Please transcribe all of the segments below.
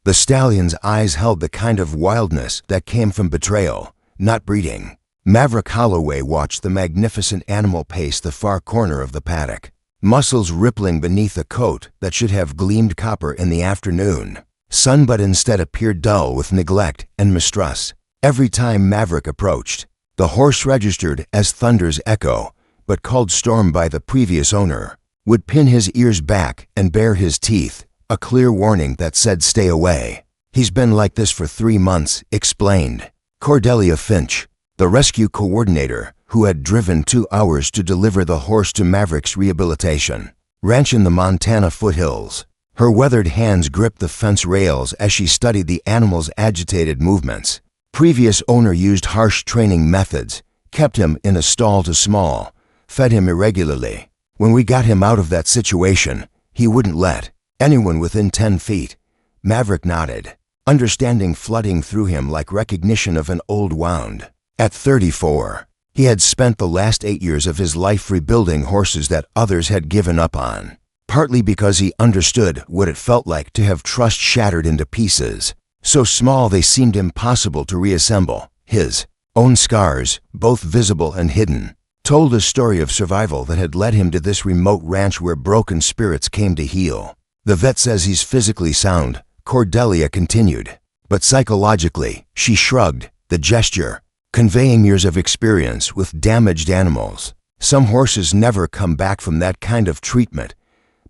The stallion's eyes held the kind of wildness that came from betrayal, not breeding. Maverick Holloway watched the magnificent animal pace the far corner of the paddock, muscles rippling beneath a coat that should have gleamed copper in the afternoon sun but instead appeared dull with neglect and mistrust. Every time Maverick approached, the horse registered as thunder's echo, but called Storm by the previous owner, would pin his ears back and bare his teeth, a clear warning that said stay away. He's been like this for 3 months, explained Cordelia Finch, the rescue coordinator who had driven 2 hours to deliver the horse to Maverick's rehabilitation ranch in the Montana foothills. Her weathered hands gripped the fence rails as she studied the animal's agitated movements. Previous owner used harsh training methods, kept him in a stall too small, fed him irregularly. When we got him out of that situation, he wouldn't let anyone within 10 feet. Maverick nodded, understanding flooding through him like recognition of an old wound. At 34, he had spent the last 8 years of his life rebuilding horses that others had given up on, partly because he understood what it felt like to have trust shattered into pieces, so small they seemed impossible to reassemble. His own scars, both visible and hidden, told a story of survival that had led him to this remote ranch where broken spirits came to heal. The vet says he's physically sound, Cordelia continued, but psychologically, she shrugged, the gesture conveying years of experience with damaged animals. Some horses never come back from that kind of treatment,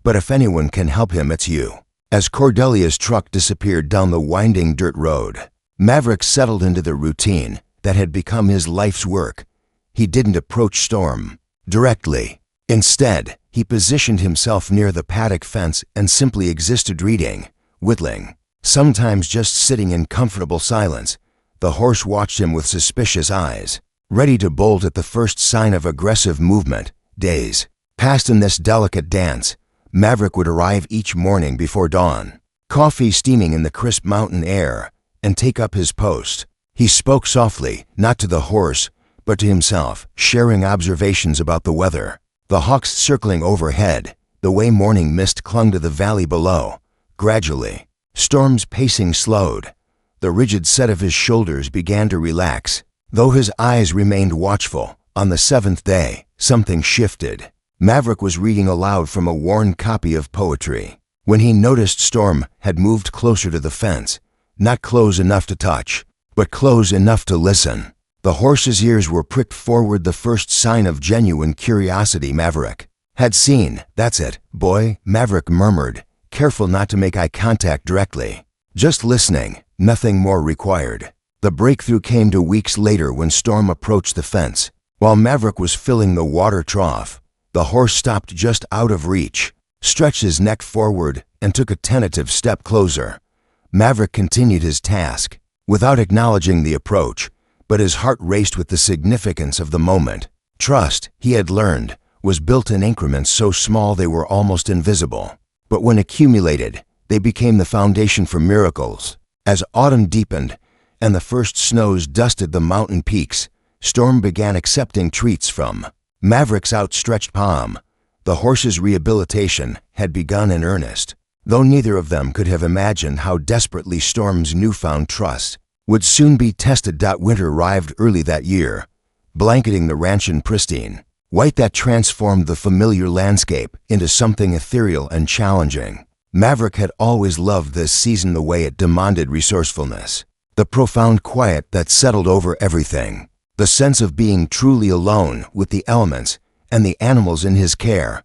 but if anyone can help him, it's you. As Cordelia's truck disappeared down the winding dirt road, Maverick settled into the routine that had become his life's work. He didn't approach Storm directly. Instead, he positioned himself near the paddock fence and simply existed, reading, whittling, sometimes just sitting in comfortable silence. The horse watched him with suspicious eyes, ready to bolt at the first sign of aggressive movement. Days passed in this delicate dance. Maverick would arrive each morning before dawn, coffee steaming in the crisp mountain air, and take up his post. He spoke softly, not to the horse, but to himself, sharing observations about the weather, the hawks circling overhead, the way morning mist clung to the valley below. Gradually, Storm's pacing slowed. The rigid set of his shoulders began to relax, though his eyes remained watchful. On the 7th day, something shifted. Maverick was reading aloud from a worn copy of poetry when he noticed Storm had moved closer to the fence, not close enough to touch, but close enough to listen. The horse's ears were pricked forward, the first sign of genuine curiosity Maverick had seen. That's it, boy, Maverick murmured, careful not to make eye contact directly. Just listening, nothing more required. The breakthrough came 2 weeks later when Storm approached the fence. While Maverick was filling the water trough, the horse stopped just out of reach, stretched his neck forward, and took a tentative step closer. Maverick continued his task, without acknowledging the approach, but his heart raced with the significance of the moment. Trust, he had learned, was built in increments so small they were almost invisible. But when accumulated, they became the foundation for miracles. As autumn deepened and the first snows dusted the mountain peaks, Storm began accepting treats from Maverick's outstretched palm. The horse's rehabilitation had begun in earnest, though neither of them could have imagined how desperately Storm's newfound trust would soon be tested. Winter arrived early that year, blanketing the ranch in pristine white that transformed the familiar landscape into something ethereal and challenging. Maverick had always loved this season the way it demanded resourcefulness, the profound quiet that settled over everything, the sense of being truly alone with the elements and the animals in his care.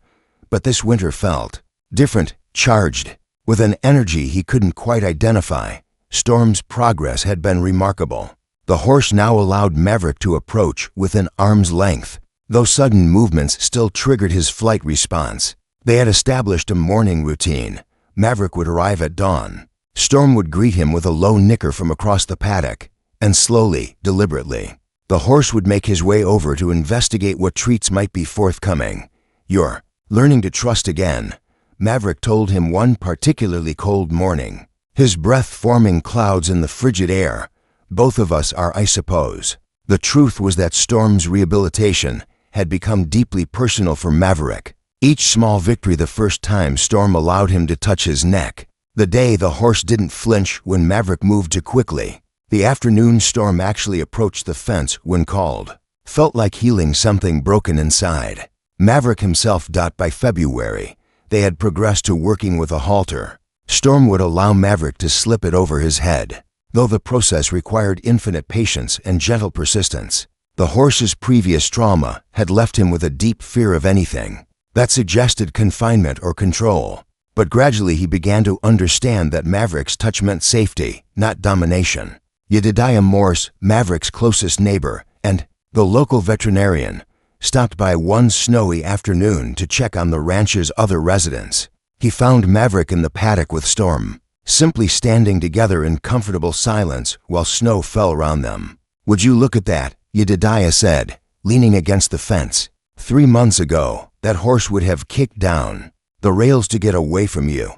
But this winter felt different, charged with an energy he couldn't quite identify. Storm's progress had been remarkable. The horse now allowed Maverick to approach within arm's length, though sudden movements still triggered his flight response. They had established a morning routine. Maverick would arrive at dawn. Storm would greet him with a low nicker from across the paddock, and slowly, deliberately, the horse would make his way over to investigate what treats might be forthcoming. "You're learning to trust again," Maverick told him one particularly cold morning, his breath forming clouds in the frigid air. "Both of us are, I suppose." The truth was that Storm's rehabilitation had become deeply personal for Maverick. Each small victory, the first time Storm allowed him to touch his neck, The day the horse didn't flinch when Maverick moved too quickly. The afternoon Storm actually approached the fence when called. Felt like healing something broken inside. Maverick himself. By February, they had progressed to working with a halter. Storm would allow Maverick to slip it over his head, though the process required infinite patience and gentle persistence. The horse's previous trauma had left him with a deep fear of anything that suggested confinement or control. But gradually he began to understand that Maverick's touch meant safety, not domination. Jedediah Morse, Maverick's closest neighbor and the local veterinarian, stopped by one snowy afternoon to check on the ranch's other residents. He found Maverick in the paddock with Storm, simply standing together in comfortable silence while snow fell around them. "Would you look at that?" Jedediah said, leaning against the fence. 3 months ago, that horse would have kicked down the rails to get away from you.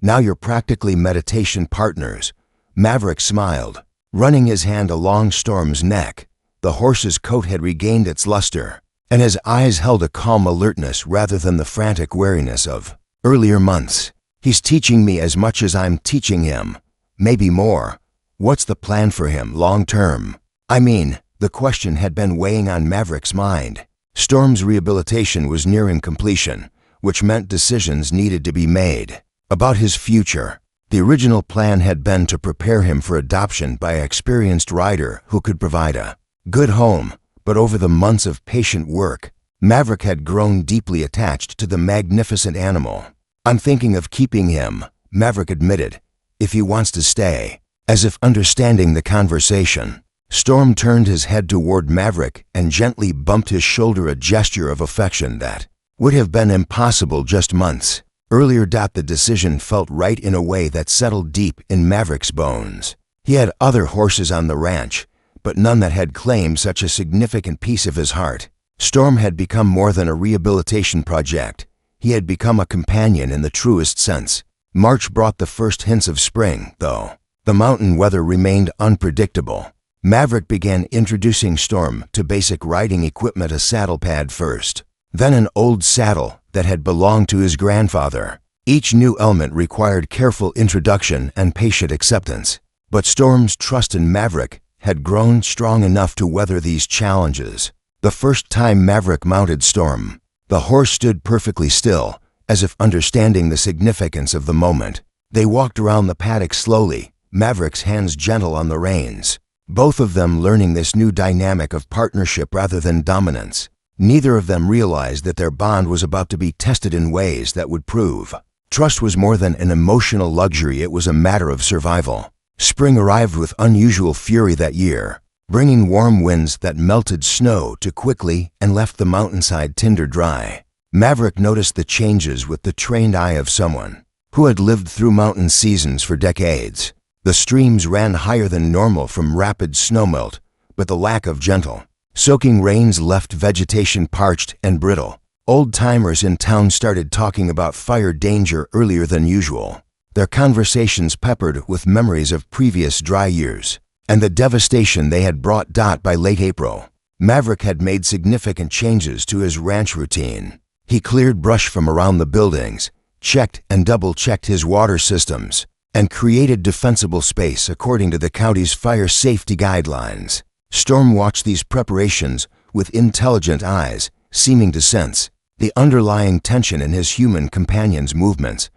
Now you're practically meditation partners. Maverick smiled, running his hand along Storm's neck. The horse's coat had regained its luster, and his eyes held a calm alertness rather than the frantic wariness of earlier months. "He's teaching me as much as I'm teaching him, maybe more. What's the plan for him long term?" The question had been weighing on Maverick's mind. Storm's rehabilitation was nearing completion, which meant decisions needed to be made about his future. The original plan had been to prepare him for adoption by an experienced rider who could provide a good home, but over the months of patient work, Maverick had grown deeply attached to the magnificent animal. "I'm thinking of keeping him," Maverick admitted, "if he wants to stay." As if understanding the conversation, Storm turned his head toward Maverick and gently bumped his shoulder, a gesture of affection that would have been impossible just months earlier. The decision felt right in a way that settled deep in Maverick's bones. He had other horses on the ranch, but none that had claimed such a significant piece of his heart. Storm had become more than a rehabilitation project. He had become a companion in the truest sense. March brought the first hints of spring, though the mountain weather remained unpredictable. Maverick began introducing Storm to basic riding equipment, a saddle pad first, then an old saddle that had belonged to his grandfather. Each new element required careful introduction and patient acceptance. But Storm's trust in Maverick had grown strong enough to weather these challenges. The first time Maverick mounted Storm, the horse stood perfectly still, as if understanding the significance of the moment. They walked around the paddock slowly, Maverick's hands gentle on the reins, both of them learning this new dynamic of partnership rather than dominance. Neither of them realized that their bond was about to be tested in ways that would prove trust was more than an emotional luxury, it was a matter of survival. Spring arrived with unusual fury that year, bringing warm winds that melted snow too quickly and left the mountainside tinder dry. Maverick noticed the changes with the trained eye of someone who had lived through mountain seasons for decades. The streams ran higher than normal from rapid snowmelt, but the lack of gentle, soaking rains left vegetation parched and brittle. Old-timers in town started talking about fire danger earlier than usual, their conversations peppered with memories of previous dry years and the devastation they had brought. By late April, Maverick had made significant changes to his ranch routine. He cleared brush from around the buildings, checked and double-checked his water systems, and created defensible space according to the county's fire safety guidelines. Storm watched these preparations with intelligent eyes, seeming to sense the underlying tension in his human companion's movements.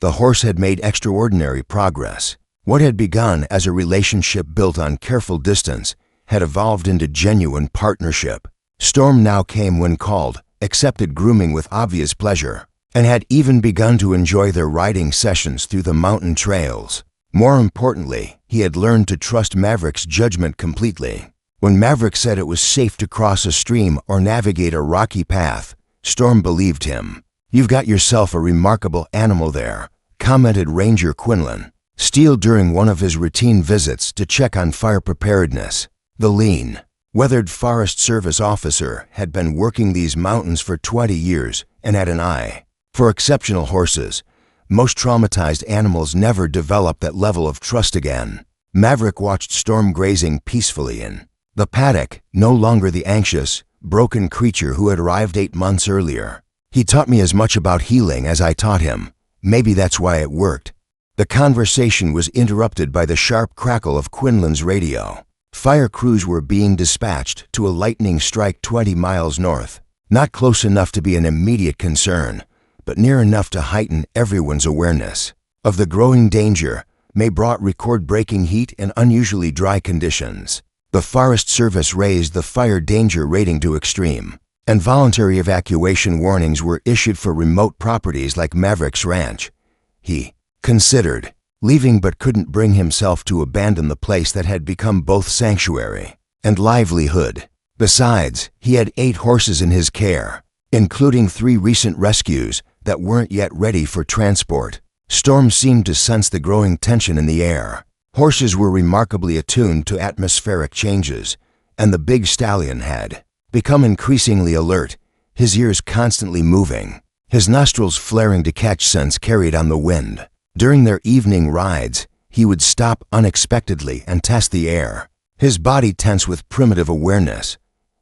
The horse had made extraordinary progress. What had begun as a relationship built on careful distance had evolved into genuine partnership. Storm now came when called, accepted grooming with obvious pleasure, and had even begun to enjoy their riding sessions through the mountain trails. More importantly, he had learned to trust Maverick's judgment completely. When Maverick said it was safe to cross a stream or navigate a rocky path, Storm believed him. "You've got yourself a remarkable animal there," commented Ranger Quinlan Steele during one of his routine visits to check on fire preparedness. The lean, weathered Forest Service officer had been working these mountains for 20 years and had an eye for exceptional horses. Most traumatized animals never develop that level of trust again. Maverick watched Storm grazing peacefully in the paddock, no longer the anxious, broken creature who had arrived 8 months earlier. "He taught me as much about healing as I taught him. Maybe that's why it worked." The conversation was interrupted by the sharp crackle of Quinlan's radio. Fire crews were being dispatched to a lightning strike 20 miles north, not close enough to be an immediate concern, but near enough to heighten everyone's awareness of the growing danger. May brought record-breaking heat and unusually dry conditions. The Forest Service raised the fire danger rating to extreme, and voluntary evacuation warnings were issued for remote properties like Maverick's Ranch. He considered leaving but couldn't bring himself to abandon the place that had become both sanctuary and livelihood. Besides, he had 8 horses in his care, including 3 recent rescues that weren't yet ready for transport. Storm seemed to sense the growing tension in the air. Horses were remarkably attuned to atmospheric changes, and the big stallion had become increasingly alert, his ears constantly moving, his nostrils flaring to catch scents carried on the wind. During their evening rides, he would stop unexpectedly and test the air, his body tense with primitive awareness.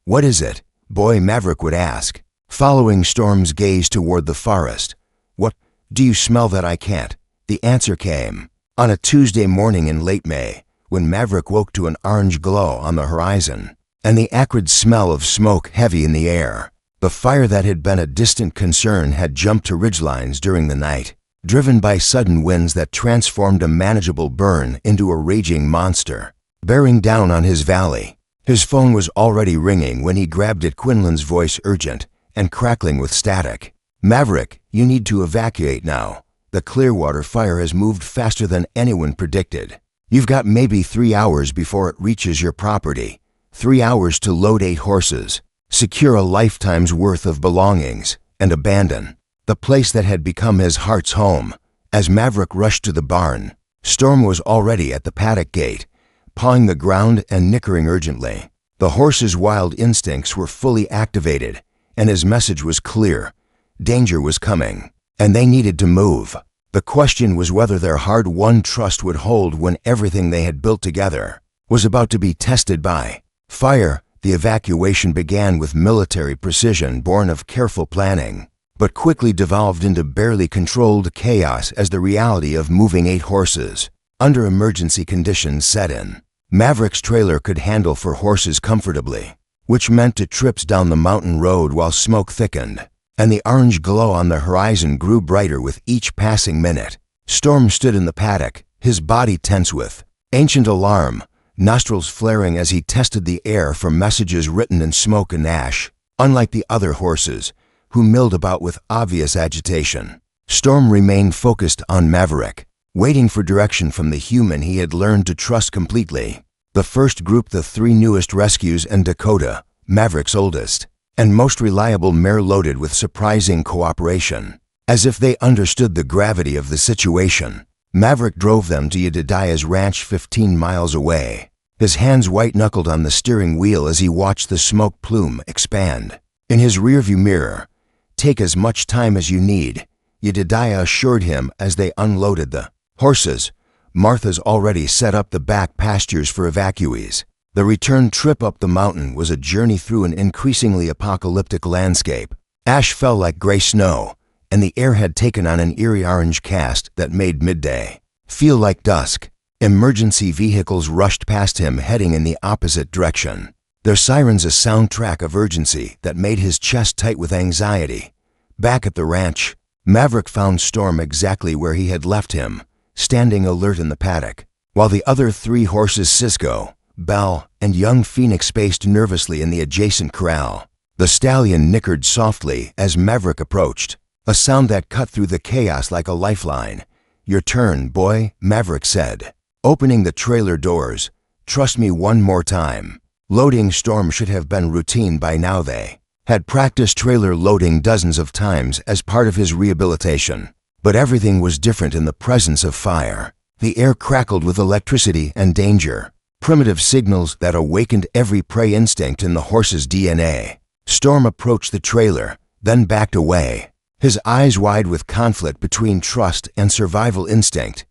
"What is it?" Boy Maverick would ask, following Storm's gaze toward the forest. "What? Do you smell that I can't?" The answer came on a Tuesday morning in late May, when Maverick woke to an orange glow on the horizon and the acrid smell of smoke heavy in the air. The fire that had been a distant concern had jumped to ridgelines during the night, driven by sudden winds that transformed a manageable burn into a raging monster, bearing down on his valley. His phone was already ringing when he grabbed it, Quinlan's voice urgent and crackling with static. "Maverick, you need to evacuate now. The Clearwater fire has moved faster than anyone predicted. You've got maybe 3 hours before it reaches your property. 3 hours to load 8 horses, secure a lifetime's worth of belongings, and abandon the place that had become his heart's home." As Maverick rushed to the barn, Storm was already at the paddock gate, pawing the ground and nickering urgently. The horses' wild instincts were fully activated, and his message was clear. Danger was coming, and they needed to move. The question was whether their hard-won trust would hold when everything they had built together was about to be tested by fire. The evacuation began with military precision born of careful planning, but quickly devolved into barely controlled chaos as the reality of moving 8 horses under emergency conditions set in. Maverick's trailer could handle 4 horses comfortably, which meant 2 trips down the mountain road while smoke thickened, and the orange glow on the horizon grew brighter with each passing minute. Storm stood in the paddock, his body tense with ancient alarm, nostrils flaring as he tested the air for messages written in smoke and ash. Unlike the other horses, who milled about with obvious agitation, Storm remained focused on Maverick, waiting for direction from the human he had learned to trust completely. The first group, the 3 newest rescues and Dakota, Maverick's oldest and most reliable mare, loaded with surprising cooperation. As if they understood the gravity of the situation, Maverick drove them to Jedediah's ranch 15 miles away, his hands white-knuckled on the steering wheel as he watched the smoke plume expand. In his rearview mirror, "Take as much time as you need," Jedediah assured him as they unloaded the horses. Martha's already set up the back pastures for evacuees. The return trip up the mountain was a journey through an increasingly apocalyptic landscape. Ash fell like gray snow, and the air had taken on an eerie orange cast that made midday feel like dusk. Emergency vehicles rushed past him, heading in the opposite direction, their sirens a soundtrack of urgency that made his chest tight with anxiety. Back at the ranch, Maverick found Storm exactly where he had left him, standing alert in the paddock, while the other 3 horses, Cisco, Belle, and young Phoenix, spaced nervously in the adjacent corral. The stallion nickered softly as Maverick approached, a sound that cut through the chaos like a lifeline. "Your turn, boy," Maverick said, opening the trailer doors. "Trust me one more time." Loading Storm should have been routine by now. They had practiced trailer loading dozens of times as part of his rehabilitation, but everything was different in the presence of fire. The air crackled with electricity and danger, primitive signals that awakened every prey instinct in the horse's DNA. Storm approached the trailer, then backed away, his eyes wide with conflict between trust and survival instinct.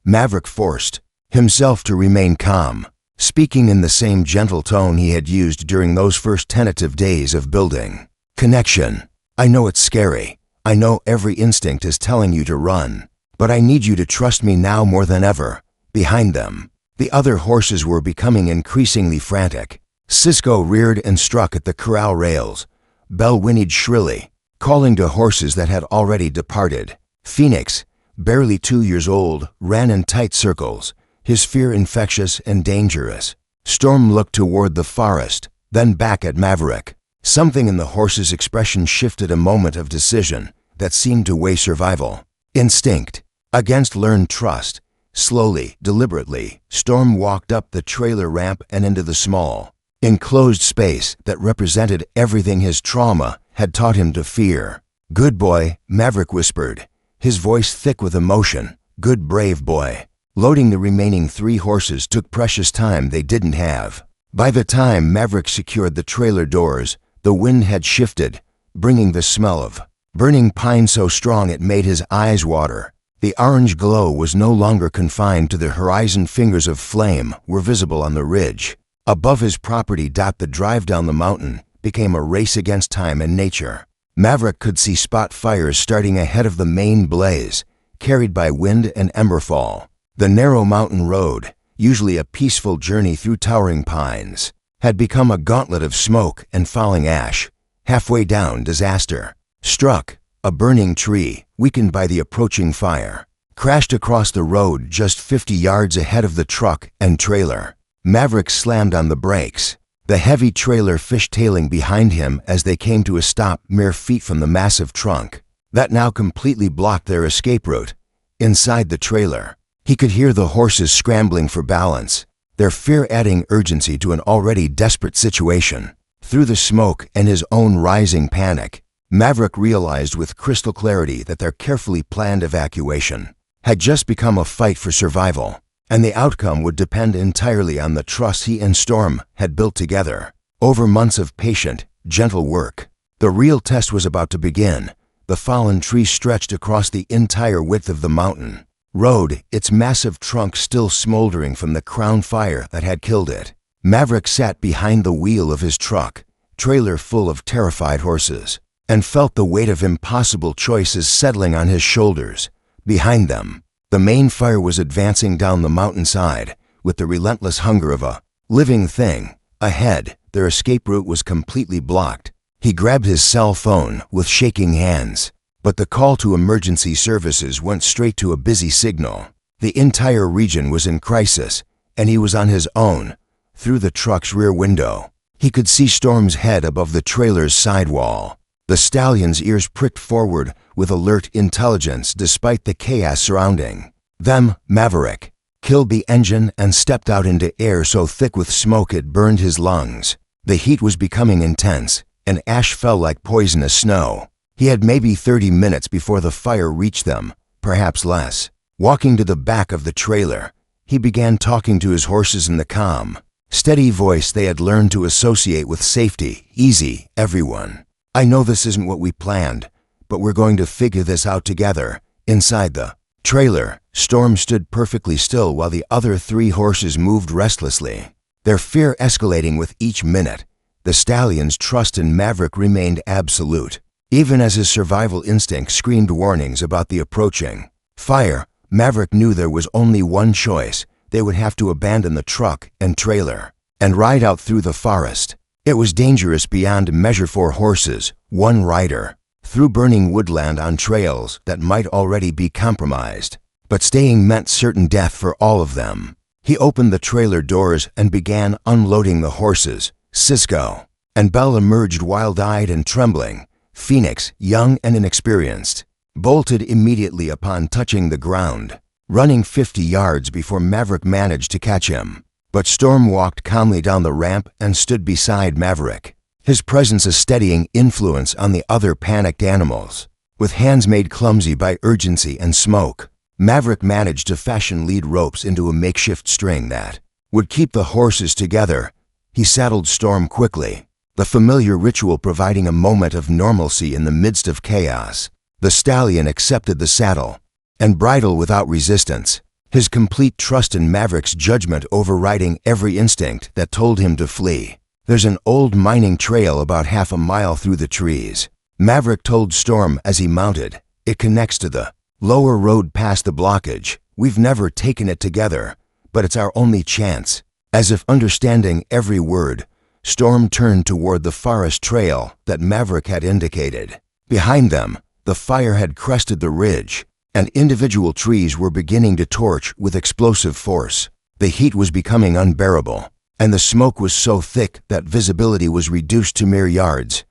Maverick forced himself to remain calm, speaking in the same gentle tone he had used during those first tentative days of building connection. "I know it's scary. I know every instinct is telling you to run. But I need you to trust me now more than ever." Behind them, the other horses were becoming increasingly frantic. Cisco reared and struck at the corral rails. Belle whinnied shrilly, calling to horses that had already departed. Phoenix, barely 2 years old, ran in tight circles, his fear infectious and dangerous. Storm looked toward the forest, then back at Maverick. Something in the horse's expression shifted a moment of decision that seemed to weigh survival. Instinct against learned trust. Slowly, deliberately, Storm walked up the trailer ramp and into the small, enclosed space that represented everything his trauma had taught him to fear. "Good boy," Maverick whispered, his voice thick with emotion. "Good, brave boy." Loading the remaining 3 horses took precious time they didn't have. By the time Maverick secured the trailer doors, the wind had shifted, bringing the smell of burning pine so strong it made his eyes water. The orange glow was no longer confined to the horizon. Fingers of flame were visible on the ridge. Above his property, the drive down the mountain became a race against time and nature. Maverick could see spot fires starting ahead of the main blaze, carried by wind and emberfall. The narrow mountain road, usually a peaceful journey through towering pines, had become a gauntlet of smoke and falling ash. Halfway down, disaster struck. A burning tree, weakened by the approaching fire, crashed across the road just 50 yards ahead of the truck and trailer. Maverick slammed on the brakes, the heavy trailer fishtailing behind him as they came to a stop mere feet from the massive trunk that now completely blocked their escape route. Inside the trailer, he could hear the horses scrambling for balance, their fear adding urgency to an already desperate situation. Through the smoke and his own rising panic, Maverick realized with crystal clarity that their carefully planned evacuation had just become a fight for survival, and the outcome would depend entirely on the trust he and Storm had built together over months of patient, gentle work. The real test was about to begin. The fallen tree stretched across the entire width of the mountain road, its massive trunk still smoldering from the crown fire that had killed it. Maverick sat behind the wheel of his truck, trailer full of terrified horses, and felt the weight of impossible choices settling on his shoulders. Behind them, the main fire was advancing down the mountainside with the relentless hunger of a living thing. Ahead, their escape route was completely blocked. He grabbed his cell phone with shaking hands, but the call to emergency services went straight to a busy signal. The entire region was in crisis, and he was on his own. Through the truck's rear window, he could see Storm's head above the trailer's sidewall. The stallion's ears pricked forward with alert intelligence despite the chaos surrounding them. Maverick killed the engine and stepped out into air so thick with smoke it burned his lungs. The heat was becoming intense, and ash fell like poisonous snow. He had maybe 30 minutes before the fire reached them, perhaps less. Walking to the back of the trailer, he began talking to his horses in the calm, steady voice they had learned to associate with safety. "Easy, everyone. I know this isn't what we planned, but we're going to figure this out together." Inside the trailer, Storm stood perfectly still while the other 3 horses moved restlessly, their fear escalating with each minute. The stallion's trust in Maverick remained absolute, even as his survival instinct screamed warnings about the approaching fire. Maverick knew there was only one choice. They would have to abandon the truck and trailer and ride out through the forest. It was dangerous beyond measure for horses, one rider, through burning woodland on trails that might already be compromised. But staying meant certain death for all of them. He opened the trailer doors and began unloading the horses. Cisco and Belle emerged wild-eyed and trembling. Phoenix, young and inexperienced, bolted immediately upon touching the ground, running 50 yards before Maverick managed to catch him. But Storm walked calmly down the ramp and stood beside Maverick, his presence a steadying influence on the other panicked animals. With hands made clumsy by urgency and smoke, Maverick managed to fashion lead ropes into a makeshift string that would keep the horses together. He saddled Storm quickly, the familiar ritual providing a moment of normalcy in the midst of chaos. The stallion accepted the saddle and bridle without resistance, his complete trust in Maverick's judgment overriding every instinct that told him to flee. "There's an old mining trail about half a mile through the trees," Maverick told Storm as he mounted. "It connects to the Lower road past the blockage. We've never taken it together, but it's our only chance. As if understanding every word, Storm turned toward the forest trail that Maverick had indicated. Behind them, the fire had crested the ridge, and individual trees were beginning to torch with explosive force. The heat was becoming unbearable, and the smoke was so thick that visibility was reduced to mere yards.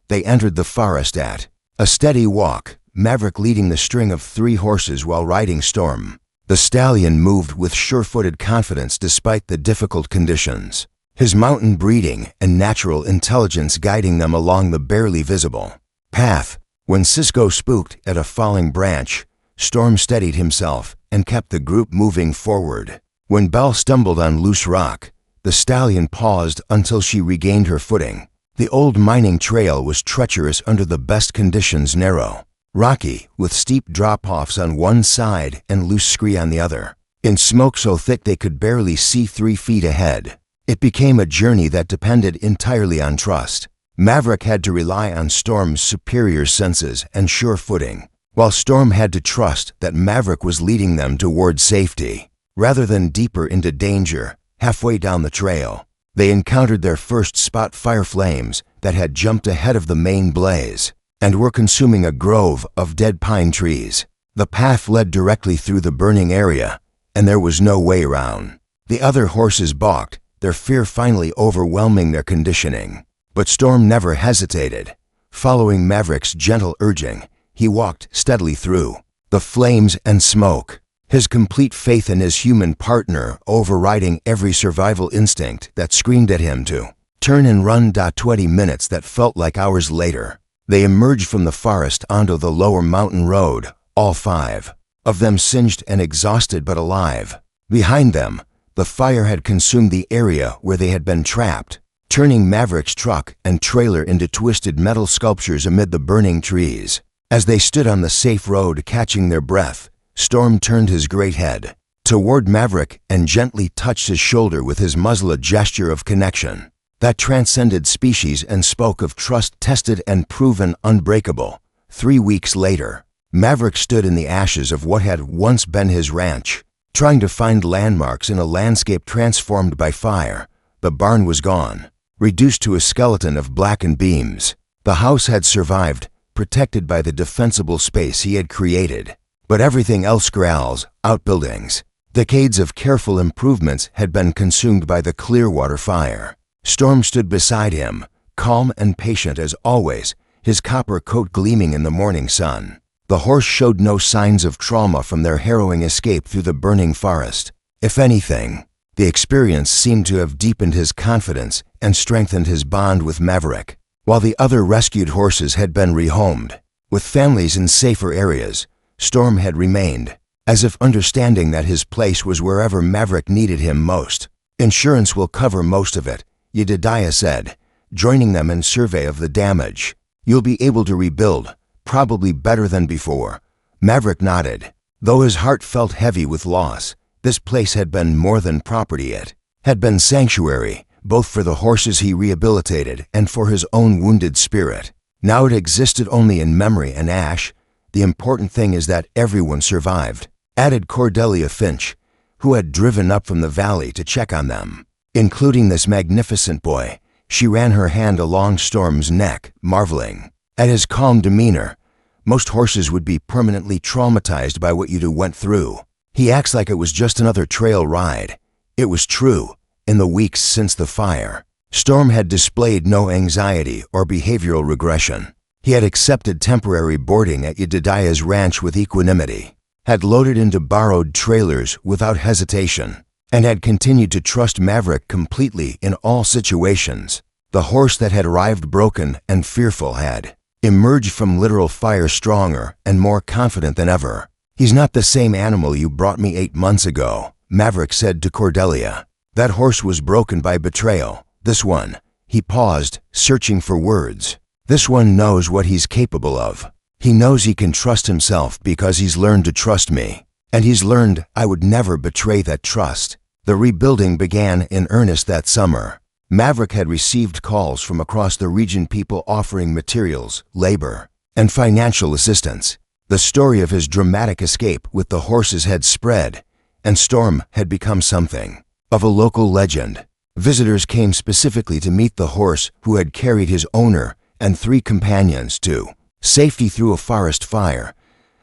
They entered the forest at a steady walk, Maverick leading the string of 3 horses while riding Storm. The stallion moved with sure-footed confidence despite the difficult conditions, his mountain breeding and natural intelligence guiding them along the barely visible path. When Cisco spooked at a falling branch, Storm steadied himself and kept the group moving forward. When Belle stumbled on loose rock, the stallion paused until she regained her footing. The old mining trail was treacherous under the best conditions, narrow, rocky, with steep drop-offs on one side and loose scree on the other, in smoke so thick they could barely see 3 feet ahead. It became a journey that depended entirely on trust. Maverick had to rely on Storm's superior senses and sure footing, while Storm had to trust that Maverick was leading them toward safety, rather than deeper into danger. Halfway down the trail, they encountered their first spot fire flames that had jumped ahead of the main blaze and were consuming a grove of dead pine trees. The path led directly through the burning area, and there was no way around. The other horses balked, their fear finally overwhelming their conditioning. But Storm never hesitated. Following Maverick's gentle urging, he walked steadily through the flames and smoke, his complete faith in his human partner overriding every survival instinct that screamed at him to turn and run. 20 minutes that felt like hours later, they emerged from the forest onto the lower mountain road, all 5 of them singed and exhausted but alive. Behind them, the fire had consumed the area where they had been trapped, turning Maverick's truck and trailer into twisted metal sculptures amid the burning trees. As they stood on the safe road catching their breath, Storm turned his great head toward Maverick and gently touched his shoulder with his muzzle, a gesture of connection that transcended species and spoke of trust tested and proven unbreakable. 3 weeks later, Maverick stood in the ashes of what had once been his ranch, trying to find landmarks in a landscape transformed by fire. The barn was gone, reduced to a skeleton of blackened beams. The house had survived, protected by the defensible space he had created. But everything else, corrals, outbuildings, decades of careful improvements had been consumed by the Clearwater fire. Storm stood beside him, calm and patient as always, his copper coat gleaming in the morning sun. The horse showed no signs of trauma from their harrowing escape through the burning forest. If anything, the experience seemed to have deepened his confidence and strengthened his bond with Maverick. While the other rescued horses had been rehomed, with families in safer areas, Storm had remained, as if understanding that his place was wherever Maverick needed him most. Insurance will cover most of it, Jedediah said, joining them in survey of the damage. You'll be able to rebuild, probably better than before. Maverick nodded. Though his heart felt heavy with loss, this place had been more than property. It had been sanctuary, both for the horses he rehabilitated and for his own wounded spirit. Now it existed only in memory and ash. The important thing is that everyone survived, added Cordelia Finch, who had driven up from the valley to check on them, including this magnificent boy. She ran her hand along Storm's neck, marveling at his calm demeanor. Most horses would be permanently traumatized by what you two went through. He acts like it was just another trail ride. It was true. In the weeks since the fire, Storm had displayed no anxiety or behavioral regression. He had accepted temporary boarding at Jedediah's ranch with equanimity, had loaded into borrowed trailers without hesitation, and had continued to trust Maverick completely in all situations. The horse that had arrived broken and fearful had emerged from literal fire stronger and more confident than ever. He's not the same animal you brought me 8 months ago, Maverick said to Cordelia. That horse was broken by betrayal. This one, he paused, searching for words. This one knows what he's capable of. He knows he can trust himself because he's learned to trust me. And he's learned I would never betray that trust. The rebuilding began in earnest that summer. Maverick had received calls from across the region, people offering materials, labor, and financial assistance. The story of his dramatic escape with the horses had spread, and Storm had become something of a local legend. Visitors came specifically to meet the horse who had carried his owner and 3 companions to safety through a forest fire,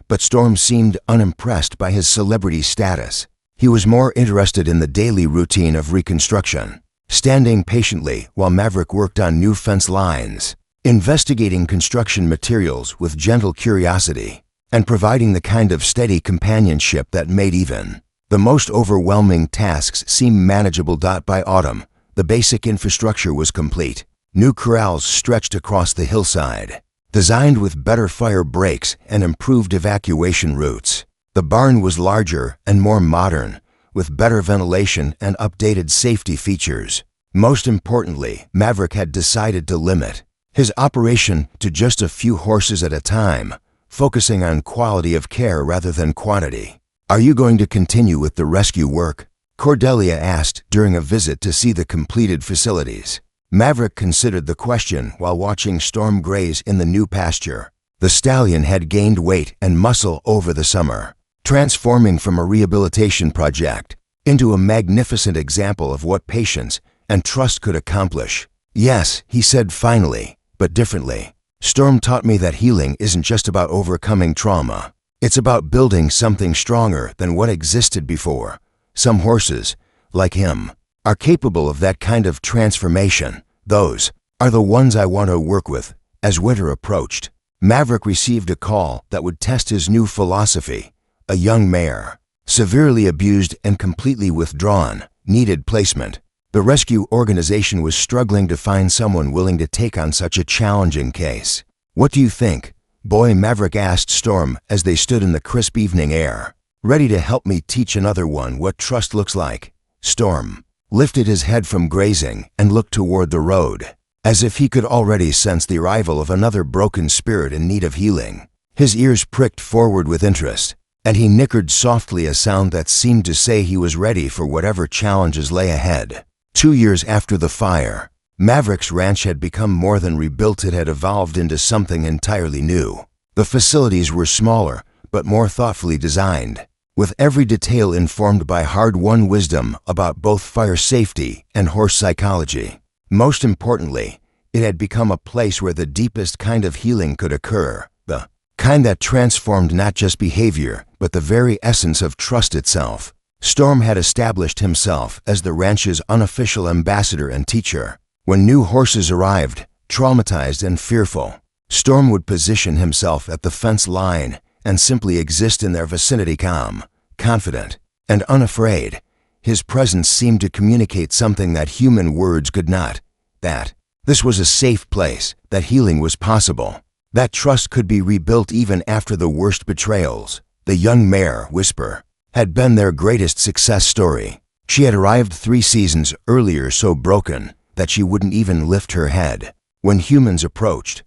but Storm seemed unimpressed by his celebrity status. He was more interested in the daily routine of reconstruction, standing patiently while Maverick worked on new fence lines, investigating construction materials with gentle curiosity, and providing the kind of steady companionship that made even the most overwhelming tasks seem manageable. By autumn, the basic infrastructure was complete. New corrals stretched across the hillside, designed with better fire breaks and improved evacuation routes. The barn was larger and more modern, with better ventilation and updated safety features. Most importantly, Maverick had decided to limit his operation to just a few horses at a time, focusing on quality of care rather than quantity. "Are you going to continue with the rescue work?" Cordelia asked during a visit to see the completed facilities. Maverick considered the question while watching Storm graze in the new pasture. The stallion had gained weight and muscle over the summer, transforming from a rehabilitation project into a magnificent example of what patience and trust could accomplish. "Yes," he said finally, "but differently. Storm taught me that healing isn't just about overcoming trauma. It's about building something stronger than what existed before. Some horses, like him, are capable of that kind of transformation. Those are the ones I want to work with." As winter approached, Maverick received a call that would test his new philosophy. A young mare, severely abused and completely withdrawn, needed placement. The rescue organization was struggling to find someone willing to take on such a challenging case. "What do you think, boy?" Maverick asked Storm as they stood in the crisp evening air. "Ready to help me teach another one what trust looks like?" Storm lifted his head from grazing and looked toward the road, as if he could already sense the arrival of another broken spirit in need of healing. His ears pricked forward with interest, and he nickered softly, a sound that seemed to say he was ready for whatever challenges lay ahead. 2 years after the fire, Maverick's ranch had become more than rebuilt. It had evolved into something entirely new. The facilities were smaller, but more thoughtfully designed, with every detail informed by hard-won wisdom about both fire safety and horse psychology. Most importantly, it had become a place where the deepest kind of healing could occur, the kind that transformed not just behavior, but the very essence of trust itself. Storm had established himself as the ranch's unofficial ambassador and teacher. When new horses arrived, traumatized and fearful, Storm would position himself at the fence line and simply exist in their vicinity, calm, confident, and unafraid. His presence seemed to communicate something that human words could not, that this was a safe place, that healing was possible, that trust could be rebuilt even after the worst betrayals. The young mare, Wistba, had been their greatest success story. She had arrived 3 seasons earlier, so broken that she wouldn't even lift her head. When humans approached,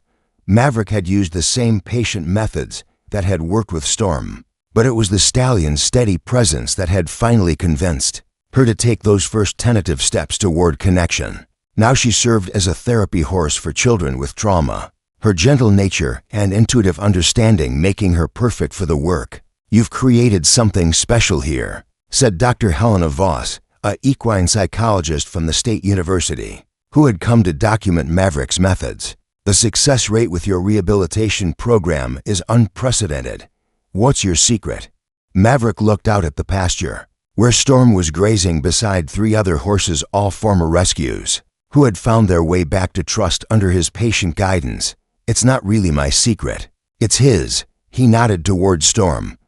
Maverick had used the same patient methods that had worked with Storm, but it was the stallion's steady presence that had finally convinced her to take those first tentative steps toward connection. Now she served as a therapy horse for children with trauma, her gentle nature and intuitive understanding making her perfect for the work. "You've created something special here," said Dr. Helena Voss, an equine psychologist from the State University, who had come to document Maverick's methods. "The success rate with your rehabilitation program is unprecedented. What's your secret?" Maverick looked out at the pasture, where Storm was grazing beside 3 other horses, all former rescues, who had found their way back to trust under his patient guidance. "It's not really my secret. It's his." He nodded toward Storm.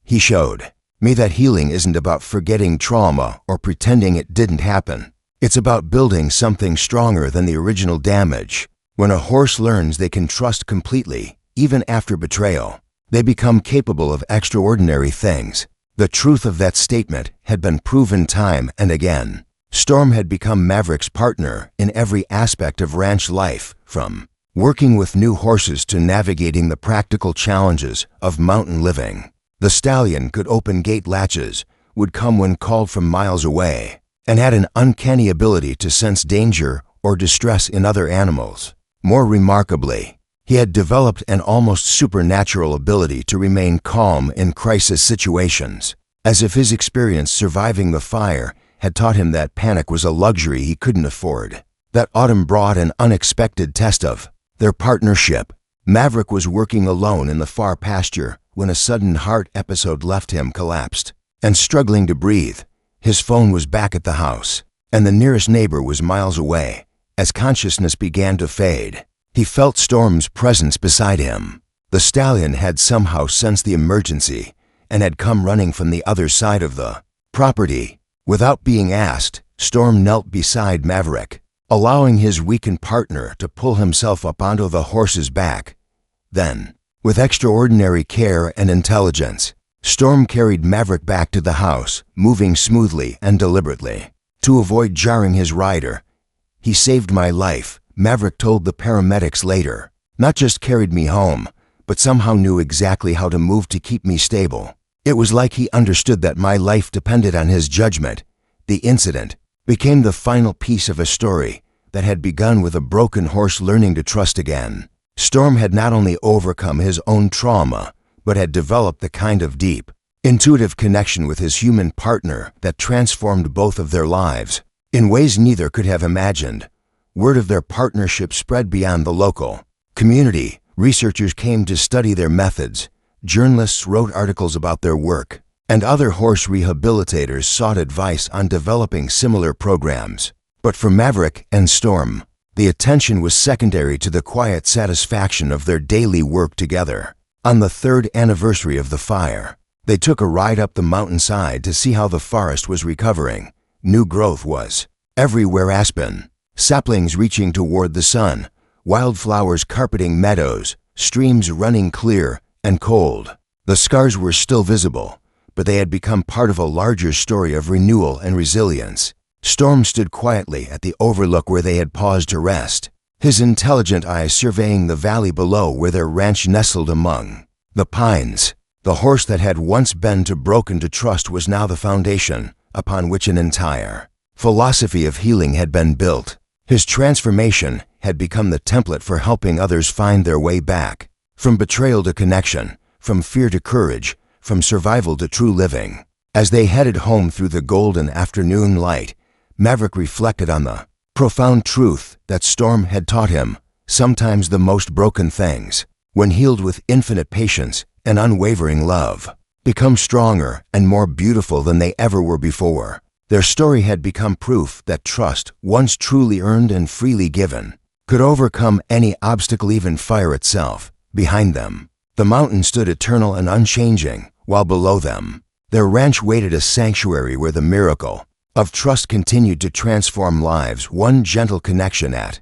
"He showed me that healing isn't about forgetting trauma or pretending it didn't happen. It's about building something stronger than the original damage. When a horse learns they can trust completely, even after betrayal, they become capable of extraordinary things." The truth of that statement had been proven time and again. Storm had become Maverick's partner in every aspect of ranch life, from working with new horses to navigating the practical challenges of mountain living. The stallion could open gate latches, would come when called from miles away, and had an uncanny ability to sense danger or distress in other animals. More remarkably, He had developed an almost supernatural ability to remain calm in crisis situations, as if his experience surviving the fire had taught him that panic was a luxury he couldn't afford. That autumn brought an unexpected test of their partnership. Maverick was working alone in the far pasture when a sudden heart episode left him collapsed and struggling to breathe. His phone was back at the house, and the nearest neighbor was miles away. As consciousness began to fade, he felt Storm's presence beside him. The stallion had somehow sensed the emergency and had come running from the other side of the property. Without being asked, Storm knelt beside Maverick, allowing his weakened partner to pull himself up onto the horse's back. Then, with extraordinary care and intelligence, Storm carried Maverick back to the house, moving smoothly and deliberately to avoid jarring his rider. "He saved my life," Maverick told the paramedics later. "Not just carried me home, but somehow knew exactly how to move to keep me stable. It was like he understood that my life depended on his judgment." The incident became the final piece of a story that had begun with a broken horse learning to trust again. Storm had not only overcome his own trauma, but had developed the kind of deep, intuitive connection with his human partner that transformed both of their lives in ways neither could have imagined. Word of their partnership spread beyond the local community. Researchers came to study their methods. Journalists wrote articles about their work, and other horse rehabilitators sought advice on developing similar programs. But for Maverick and Storm, the attention was secondary to the quiet satisfaction of their daily work together. On the 3rd anniversary of the fire, they took a ride up the mountainside to see how the forest was recovering. New growth was everywhere: aspen, saplings reaching toward the sun, wildflowers carpeting meadows, streams running clear and cold. The scars were still visible, but they had become part of a larger story of renewal and resilience. Storm stood quietly at the overlook where they had paused to rest, his intelligent eyes surveying the valley below where their ranch nestled among the pines. The horse that had once been too broken to trust was now the foundation upon which an entire philosophy of healing had been built. His transformation had become the template for helping others find their way back, from betrayal to connection, from fear to courage, from survival to true living. As they headed home through the golden afternoon light, Maverick reflected on the profound truth that Storm had taught him. Sometimes the most broken things, when healed with infinite patience and unwavering love, become stronger and more beautiful than they ever were before. Their story had become proof that trust, once truly earned and freely given, could overcome any obstacle, even fire itself. Behind them, the mountain stood eternal and unchanging, while below them, their ranch waited, a sanctuary where the miracle of trust continued to transform lives, one gentle connection at